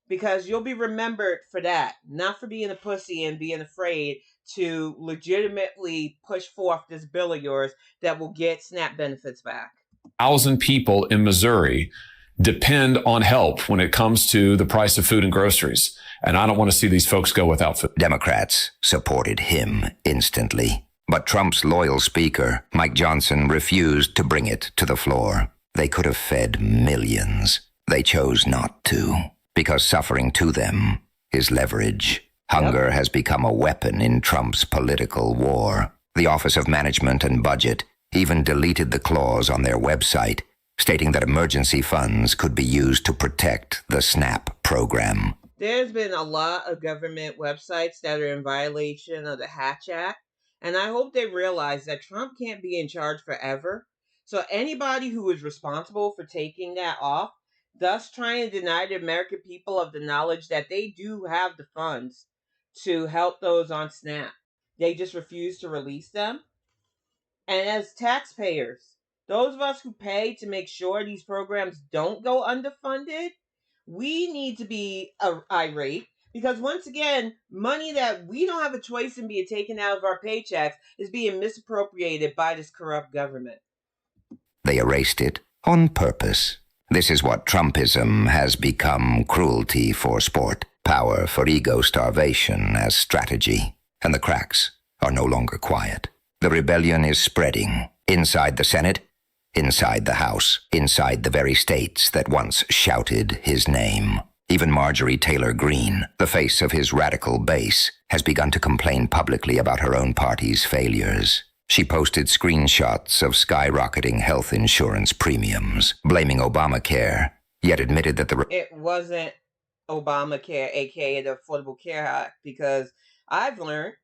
Because you'll be remembered for that, not for being a pussy and being afraid to legitimately push forth this bill of yours that will get SNAP benefits back. 1,000 people in Missouri depend on help when it comes to the price of food and groceries. And I don't want to see these folks go without food. Democrats supported him instantly. But Trump's loyal speaker, Mike Johnson, refused to bring it to the floor. They could have fed millions. They chose not to, because suffering to them is leverage. Hunger has become a weapon in Trump's political war. The Office of Management and Budget even deleted the clause on their website, stating that emergency funds could be used to protect the SNAP program. There's been a lot of government websites that are in violation of the Hatch Act, and I hope they realize that Trump can't be in charge forever. So anybody who is responsible for taking that off, thus trying to deny the American people of the knowledge that they do have the funds to help those on SNAP. They just refuse to release them. And as taxpayers, those of us who pay to make sure these programs don't go underfunded, we need to be irate because once again, money that we don't have a choice in being taken out of our paychecks is being misappropriated by this corrupt government. They erased it on purpose. This is what Trumpism has become: cruelty for sport, power for ego starvation as strategy. And the cracks are no longer quiet. The rebellion is spreading inside the Senate, inside the House, inside the very states that once shouted his name. Even Marjorie Taylor Greene, the face of his radical base, has begun to complain publicly about her own party's failures. She posted screenshots of skyrocketing health insurance premiums, blaming Obamacare, yet admitted that it wasn't Obamacare, aka the Affordable Care Act, because I've learned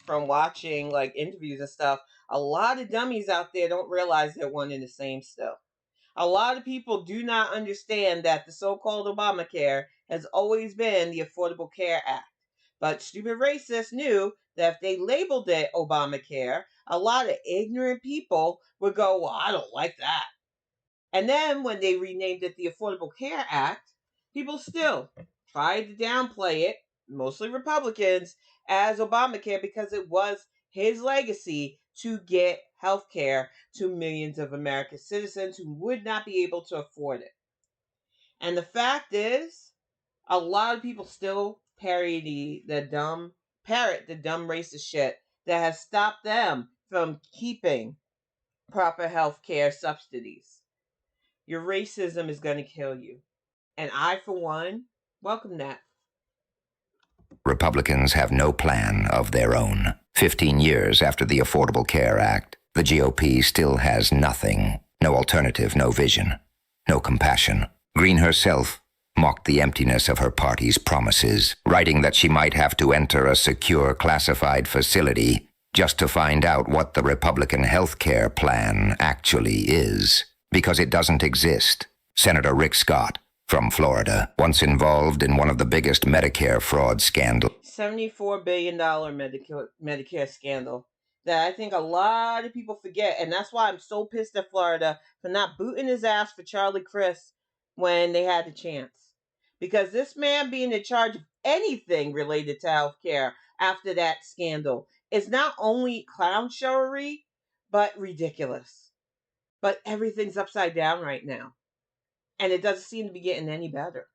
from watching like interviews and stuff, a lot of dummies out there don't realize they're one and the same still. A lot of people do not understand that the so-called Obamacare has always been the Affordable Care Act. But stupid racists knew that if they labeled it Obamacare, a lot of ignorant people would go, well, I don't like that. And then when they renamed it the Affordable Care Act, people still tried to downplay it, mostly Republicans, as Obamacare because it was his legacy to get health care to millions of American citizens who would not be able to afford it. And the fact is, a lot of people still parrot the dumb racist shit that has stopped them from keeping proper health care subsidies. Your racism is going to kill you. And I, for one, welcome that. Republicans have no plan of their own. 15 years after the Affordable Care Act, the GOP still has nothing. No alternative, no vision, no compassion. Green herself mocked the emptiness of her party's promises, writing that she might have to enter a secure classified facility just to find out what the Republican health care plan actually is, because it doesn't exist. Senator Rick Scott from Florida, once involved in one of the biggest Medicare fraud scandals. $74 billion Medicare scandal that I think a lot of people forget. And that's why I'm so pissed at Florida for not booting his ass for Charlie Crist when they had the chance. Because this man being in charge of anything related to healthcare after that scandal is not only clown showery, but ridiculous. But everything's upside down right now. And it doesn't seem to be getting any better.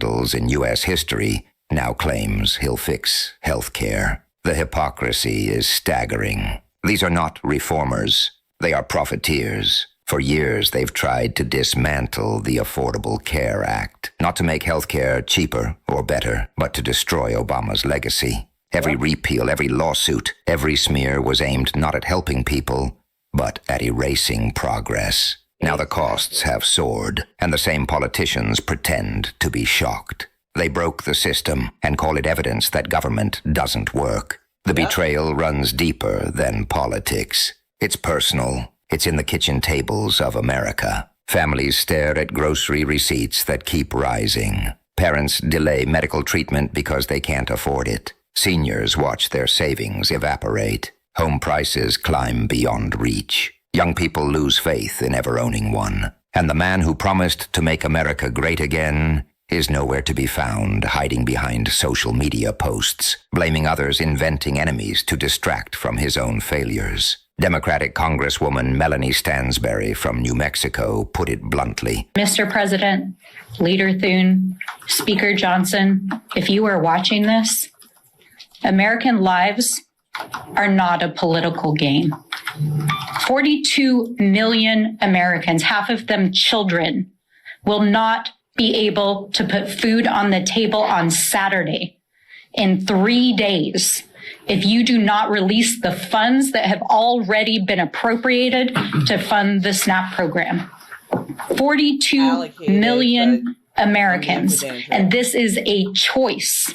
In U.S. history now claims he'll fix health care. The hypocrisy is staggering. These are not reformers. They are profiteers. For years, they've tried to dismantle the Affordable Care Act, not to make health care cheaper or better, but to destroy Obama's legacy. Every repeal, every lawsuit, every smear was aimed not at helping people, but at erasing progress. Now the costs have soared, and the same politicians pretend to be shocked. They broke the system and call it evidence that government doesn't work. The betrayal runs deeper than politics. It's personal. It's in the kitchen tables of America. Families stare at grocery receipts that keep rising. Parents delay medical treatment because they can't afford it. Seniors watch their savings evaporate. Home prices climb beyond reach. Young people lose faith in ever owning one. And the man who promised to make America great again is nowhere to be found, hiding behind social media posts, blaming others, inventing enemies to distract from his own failures. Democratic Congresswoman Melanie Stansberry from New Mexico put it bluntly. Mr. President, Leader Thune, Speaker Johnson, if you are watching this, American lives are not a political game. 42 million Americans, half of them children, will not be able to put food on the table on Saturday in 3 days if you do not release the funds that have already been appropriated to fund the SNAP program. 42 million Americans. And this is a choice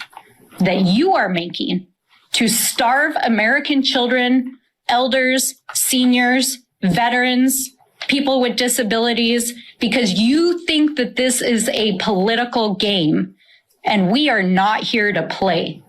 that you are making to starve American children, elders, seniors, veterans, people with disabilities, because you think that this is a political game, and we are not here to play.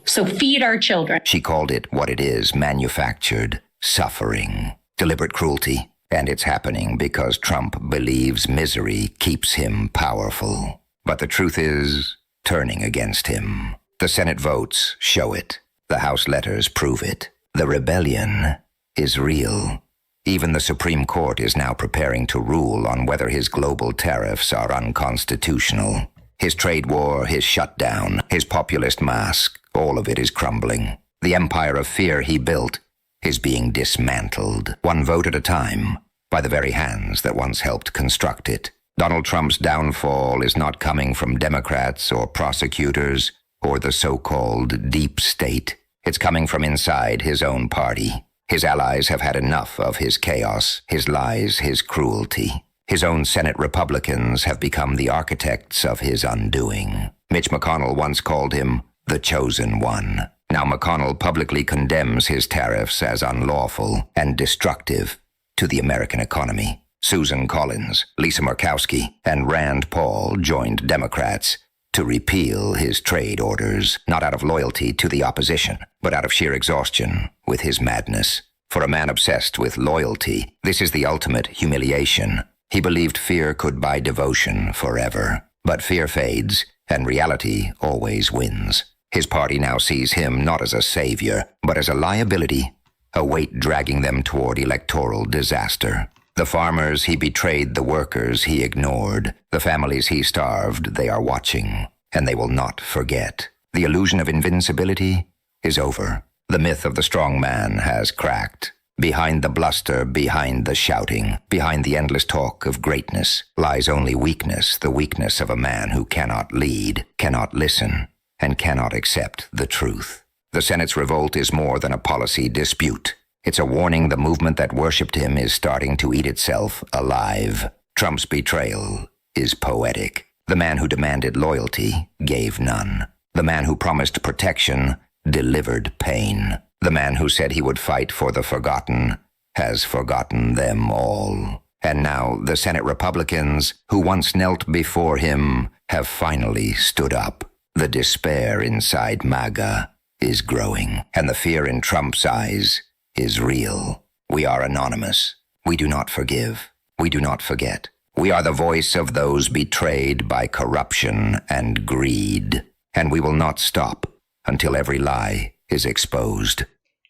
So feed our children. She called it what it is, manufactured suffering, deliberate cruelty. And it's happening because Trump believes misery keeps him powerful. But the truth is turning against him. The Senate votes show it. The House letters prove it. The rebellion is real. Even the Supreme Court is now preparing to rule on whether his global tariffs are unconstitutional. His trade war, his shutdown, his populist mask, all of it is crumbling. The empire of fear he built is being dismantled, one vote at a time, by the very hands that once helped construct it. Donald Trump's downfall is not coming from Democrats or prosecutors or the so-called deep state. It's coming from inside his own party. His allies have had enough of his chaos, his lies, his cruelty. His own Senate Republicans have become the architects of his undoing. Mitch McConnell once called him the chosen one. Now McConnell publicly condemns his tariffs as unlawful and destructive to the American economy. Susan Collins, Lisa Murkowski, and Rand Paul joined Democrats to repeal his trade orders, not out of loyalty to the opposition, but out of sheer exhaustion with his madness. For a man obsessed with loyalty, this is the ultimate humiliation. He believed fear could buy devotion forever. But fear fades, and reality always wins. His party now sees him not as a savior, but as a liability, a weight dragging them toward electoral disaster. The farmers he betrayed, the workers he ignored, the families he starved, they are watching, and they will not forget. The illusion of invincibility is over. The myth of the strong man has cracked. Behind the bluster, behind the shouting, behind the endless talk of greatness, lies only weakness, the weakness of a man who cannot lead, cannot listen, and cannot accept the truth. The Senate's revolt is more than a policy dispute. It's a warning the movement that worshipped him is starting to eat itself alive. Trump's betrayal is poetic. The man who demanded loyalty gave none. The man who promised protection delivered pain. The man who said he would fight for the forgotten has forgotten them all. And now the Senate Republicans, who once knelt before him, have finally stood up. The despair inside MAGA is growing, and the fear in Trump's eyes is real. We are anonymous. We do not forgive. We do not forget. We are the voice of those betrayed by corruption and greed. And we will not stop until every lie is exposed.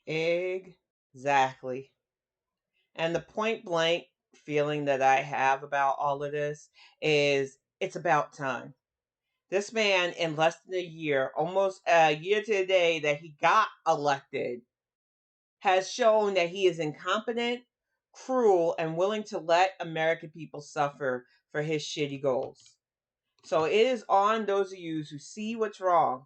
Exactly. And the point blank feeling that I have about all of this is it's about time. This man, in less than a year, almost a year to the day that he got elected, has shown that he is incompetent, cruel, and willing to let American people suffer for his shitty goals. So it is on those of you who see what's wrong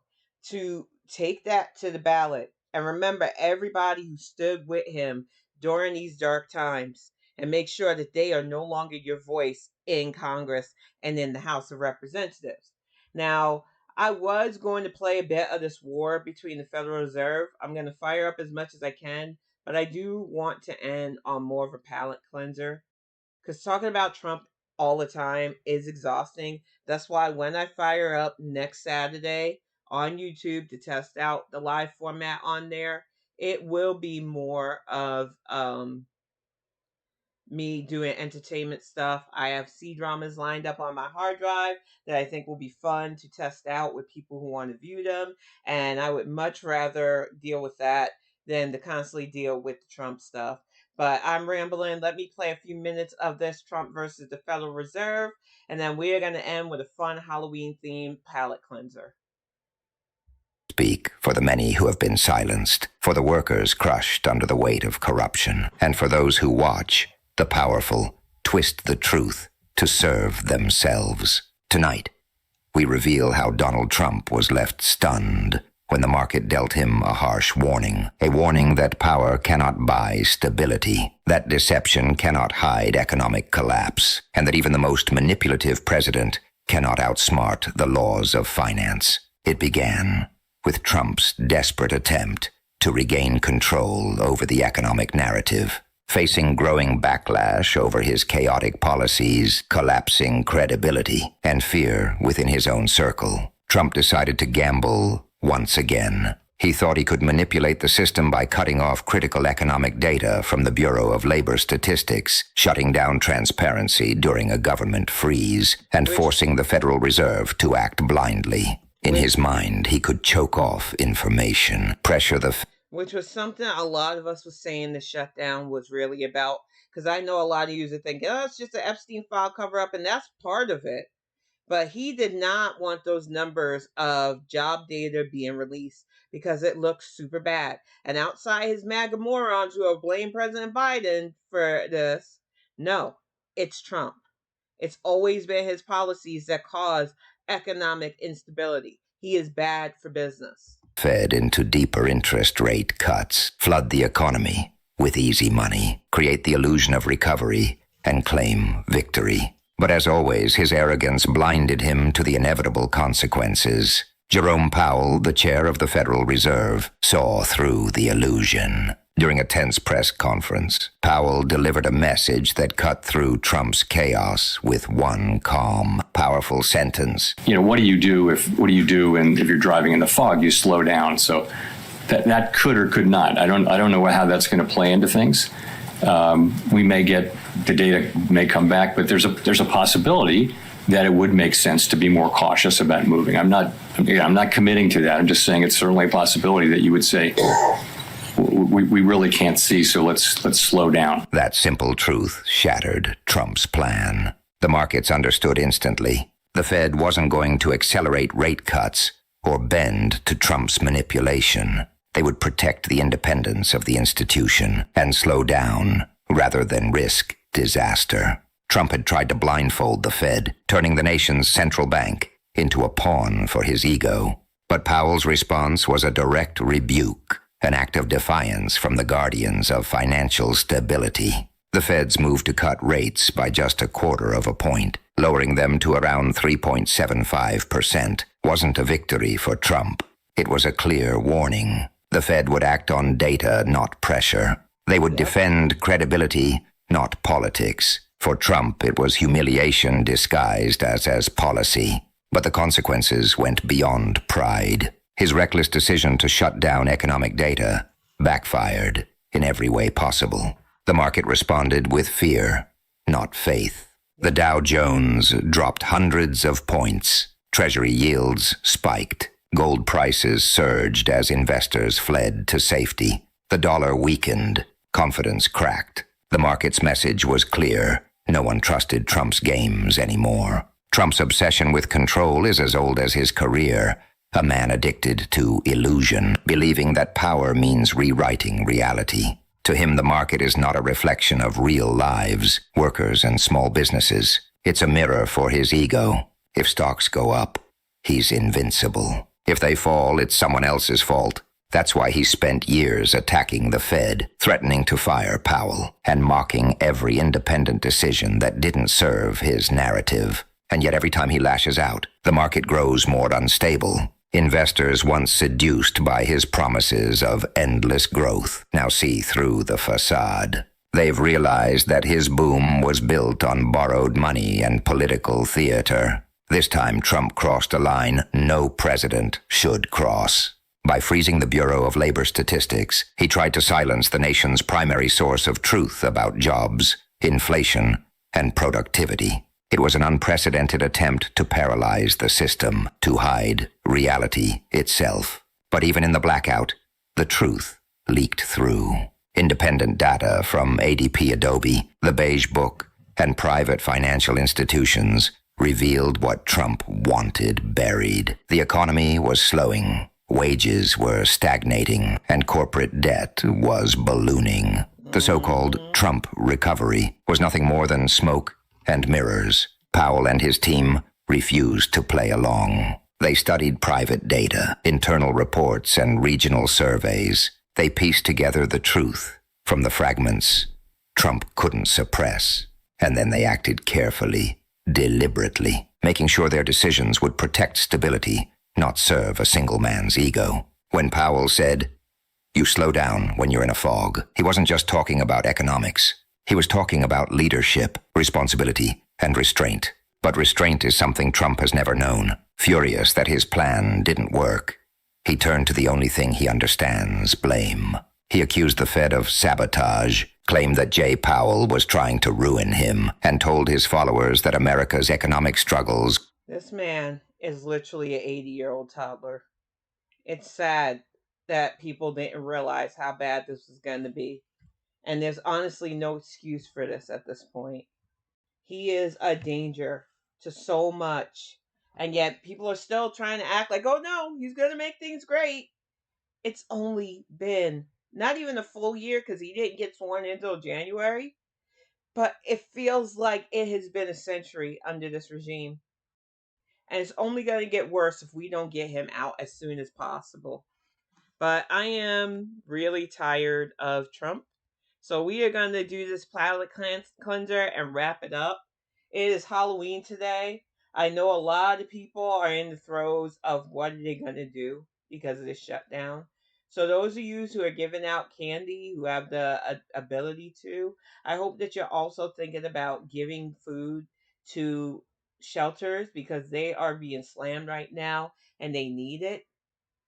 to take that to the ballot and remember everybody who stood with him during these dark times and make sure that they are no longer your voice in Congress and in the House of Representatives. Now, I was going to play a bit of this war between the Federal Reserve. I'm going to fire up as much as I can, but I do want to end on more of a palate cleanser because talking about Trump all the time is exhausting. That's why when I fire up next Saturday on YouTube to test out the live format on there, it will be more of me doing entertainment stuff. I have C-dramas lined up on my hard drive that I think will be fun to test out with people who want to view them, and I would much rather deal with that than to constantly deal with the Trump stuff. But I'm rambling. Let me play a few minutes of this Trump versus the Federal Reserve, and then we're going to end with a fun Halloween-themed palate cleanser. Speak for the many who have been silenced, for the workers crushed under the weight of corruption, and for those who watch the powerful twist the truth to serve themselves. Tonight, we reveal how Donald Trump was left stunned when the market dealt him a harsh warning, a warning that power cannot buy stability, that deception cannot hide economic collapse, and that even the most manipulative president cannot outsmart the laws of finance. It began with Trump's desperate attempt to regain control over the economic narrative. Facing growing backlash over his chaotic policies, collapsing credibility, and fear within his own circle, Trump decided to gamble once again. He thought he could manipulate the system by cutting off critical economic data from the Bureau of Labor Statistics, shutting down transparency during a government freeze, and forcing the Federal Reserve to act blindly. In his mind, he could choke off information, pressure the which was something a lot of us was saying the shutdown was really about. Because I know a lot of you are thinking, oh, it's just an Epstein file cover-up, and that's part of it. But he did not want those numbers of job data being released because it looks super bad. And outside his MAGA morons who have blamed President Biden for this, no, it's Trump. It's always been his policies that cause economic instability. He is bad for business. Fed into deeper interest rate cuts, flood the economy with easy money, create the illusion of recovery, and claim victory. But as always, his arrogance blinded him to the inevitable consequences. Jerome Powell, the chair of the Federal Reserve, saw through the illusion. During a tense press conference, Powell delivered a message that cut through Trump's chaos with one calm, powerful sentence. What do you do if you're driving in the fog? You slow down. So that could or could not. I don't know how that's going to play into things. We may get the data may come back, but there's a possibility that it would make sense to be more cautious about moving. I'm not committing to that. I'm just saying it's certainly a possibility that you would say, we really can't see, so let's slow down. That simple truth shattered Trump's plan. The markets understood instantly. The Fed wasn't going to accelerate rate cuts or bend to Trump's manipulation. They would protect the independence of the institution and slow down rather than risk disaster. Trump had tried to blindfold the Fed, turning the nation's central bank into a pawn for his ego. But Powell's response was a direct rebuke, an act of defiance from the guardians of financial stability. The Fed's move to cut rates by just 1/4 point, lowering them to around 3.75%, wasn't a victory for Trump. It was a clear warning. The Fed would act on data, not pressure. They would defend credibility, not politics. For Trump, it was humiliation disguised as policy. But the consequences went beyond pride. His reckless decision to shut down economic data backfired in every way possible. The market responded with fear, not faith. The Dow Jones dropped hundreds of points. Treasury yields spiked. Gold prices surged as investors fled to safety. The dollar weakened. Confidence cracked. The market's message was clear. No one trusted Trump's games anymore. Trump's obsession with control is as old as his career. A man addicted to illusion, believing that power means rewriting reality. To him, the market is not a reflection of real lives, workers and small businesses. It's a mirror for his ego. If stocks go up, he's invincible. If they fall, it's someone else's fault. That's why he spent years attacking the Fed, threatening to fire Powell, and mocking every independent decision that didn't serve his narrative. And yet every time he lashes out, the market grows more unstable. Investors, once seduced by his promises of endless growth, now see through the facade. They've realized that his boom was built on borrowed money and political theater. This time Trump crossed a line no president should cross. By freezing the Bureau of Labor Statistics, he tried to silence the nation's primary source of truth about jobs, inflation, and productivity. It was an unprecedented attempt to paralyze the system, to hide reality itself. But even in the blackout, the truth leaked through. Independent data from ADP Adobe, the Beige Book, and private financial institutions revealed what Trump wanted buried. The economy was slowing. Wages were stagnating, and corporate debt was ballooning. The so-called Trump recovery was nothing more than smoke and mirrors. Powell and his team refused to play along. They studied private data, internal reports, and regional surveys. They pieced together the truth from the fragments Trump couldn't suppress. And then they acted carefully, deliberately, making sure their decisions would protect stability, not serve a single man's ego. When Powell said, "You slow down when you're in a fog," he wasn't just talking about economics. He was talking about leadership, responsibility, and restraint. But restraint is something Trump has never known. Furious that his plan didn't work, he turned to the only thing he understands, blame. He accused the Fed of sabotage, claimed that Jay Powell was trying to ruin him, and told his followers that America's economic struggles... This man is literally an 80-year-old toddler. It's sad that people didn't realize how bad this was going to be. And there's honestly no excuse for this at this point. He is a danger to so much. And yet people are still trying to act like, oh no, he's going to make things great. It's only been not even a full year because he didn't get sworn in until January. But it feels like it has been a century under this regime. And it's only going to get worse if we don't get him out as soon as possible. But I am really tired of Trump. So we are going to do this palate cleanser and wrap it up. It is Halloween today. I know a lot of people are in the throes of what are they going to do because of this shutdown. So those of you who are giving out candy, who have the ability to, I hope that you're also thinking about giving food to shelters because they are being slammed right now and they need it.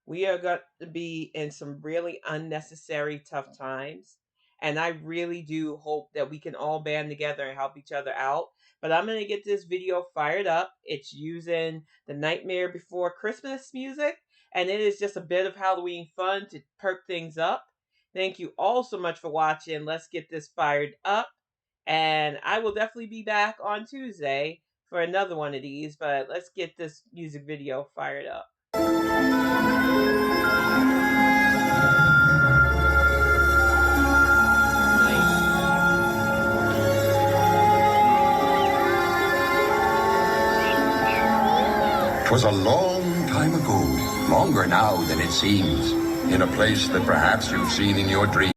We are going to be in some really unnecessary tough times. And I really do hope that we can all band together and help each other out. But I'm going to get this video fired up. It's using the Nightmare Before Christmas music. And it is just a bit of Halloween fun to perk things up. Thank you all so much for watching. Let's get this fired up. And I will definitely be back on Tuesday for another one of these. But let's get this music video fired up. 'Twas a long time ago, longer now than it seems, in a place that perhaps you've seen in your dreams.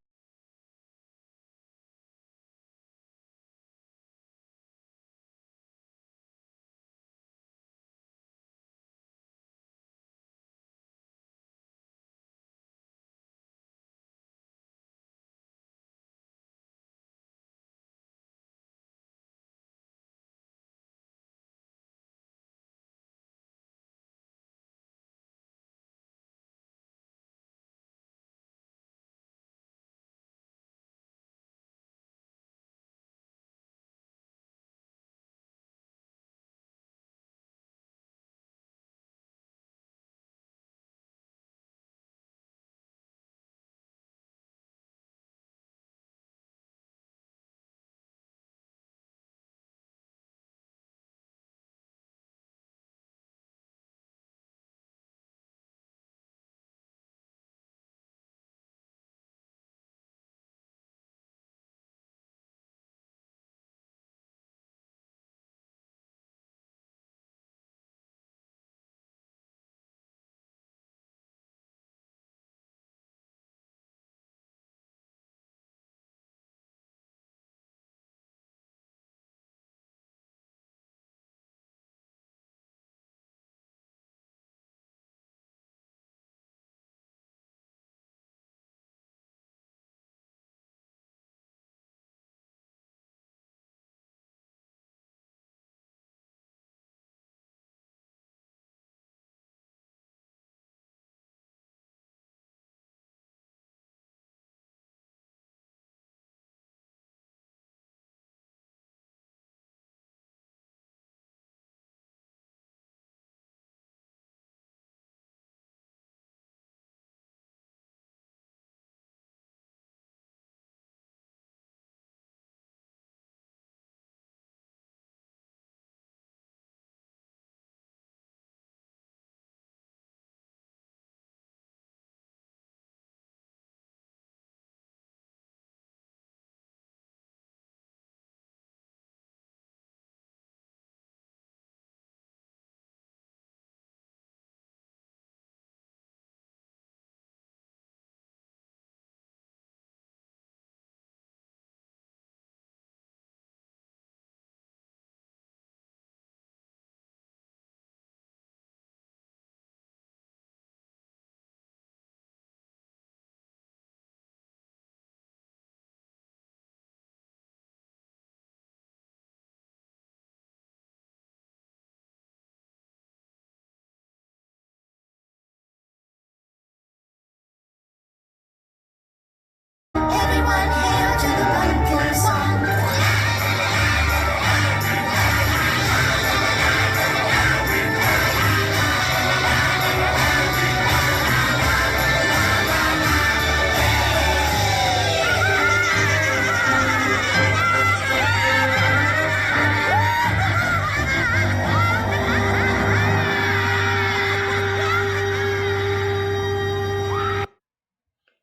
Everyone hail to the pumpkin song.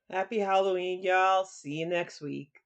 Happy Halloween, y'all. See you next week.